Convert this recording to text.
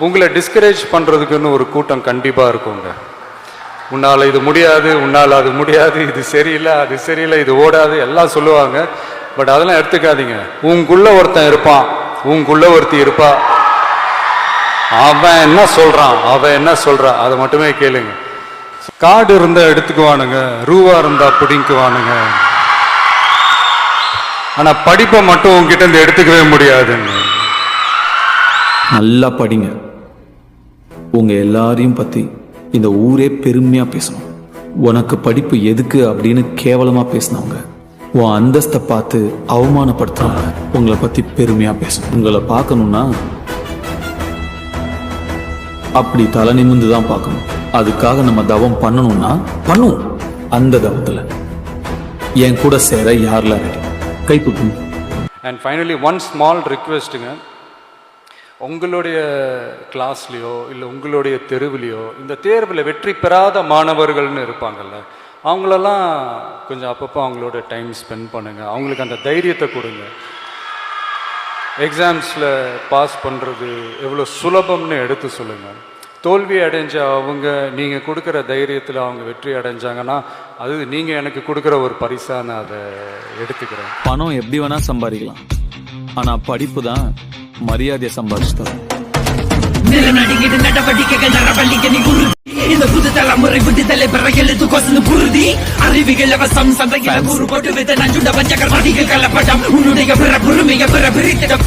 உங்களை டிஸ்கரேஜ் பண்ணுறதுக்குன்னு ஒரு கூட்டம் கண்டிப்பாக இருக்குங்க. உன்னால் இது முடியாது, உன்னால் அது முடியாது, இது சரியில்லை, அது சரியில்லை, இது ஓடாது எல்லாம் சொல்லுவாங்க. பட் அதெல்லாம் எடுத்துக்காதீங்க. உங்களுக்குள்ள ஒருத்தன் இருப்பான், உங்களுக்குள்ள ஒருத்தி இருப்பா, அவன் என்ன சொல்கிறான், அவன் என்ன சொல்கிறான், அதை மட்டுமே கேளுங்க. காடு இருந்தால் எடுத்துக்குவானுங்க, ரூபா இருந்தால் பிடிக்குவானுங்க. ஆனால் படிப்பை மட்டும் உங்ககிட்ட இருந்து எடுத்துக்கவே முடியாதுங்க. நல்லா படிங்க. உங்க எல்லாரையும் பத்தி இந்த ஊரே பெருமையா பேசணும். உனக்கு படிப்பு எதுக்கு அப்படின்னு கேவலமா பேசினவங்க, உன் அந்தஸ்தை பார்த்து அவமானப்படுத்துறவங்க உங்களை பத்தி பெருமையா பேசணும். உங்களை பார்க்கணும்னா அப்படி தலை நிமிர்ந்து தான் பார்க்கணும். அதுக்காக நம்ம தவம் பண்ணணும்னா பண்ணுவோம். அந்த தவத்துல என் கூட சேர யாரெல்லாம் ரெடி கைப்பற்றும். அண்ட் ஃபைனலி ஒன் ஸ்மால் ரிக்வெஸ்ட்டுங்க. உங்களுடைய கிளாஸ்லேயோ இல்லை உங்களுடைய தெருவிலையோ இந்த தேர்வில் வெற்றி பெறாத மாணவர்கள்னு இருப்பாங்கள்ல, அவங்களெல்லாம் கொஞ்சம் அப்பப்போ அவங்களோட டைம் ஸ்பெண்ட் பண்ணுங்கள். அவங்களுக்கு அந்த தைரியத்தை கொடுங்க. எக்ஸாம்ஸில் பாஸ் பண்ணுறது எவ்வளோ சுலபம்னு எடுத்து சொல்லுங்கள். தோல்வி அடைஞ்ச அவங்க நீங்கள் கொடுக்குற தைரியத்தில் அவங்க வெற்றி அடைஞ்சாங்கன்னா அது நீங்கள் எனக்கு கொடுக்குற ஒரு பரிசாக நான் அதை எடுத்துக்கிறேன். பணம் எப்படி வேணா சம்பாதிக்கலாம், ஆனால் படிப்பு தான் மரியாதையை சம்பாதிச்சு தரும். இந்த புது தலைமுறை விடுதலை பெற எழுத்து கொசு புருதி அறிவிகள் அவசம் சந்தையில் கூறு போட்டு வித நஞ்சுண்ட பஞ்சகர் மதிகள் கலப்படம் உன்னுடைய பிற பொறுமைய பிற பிரித்திடம்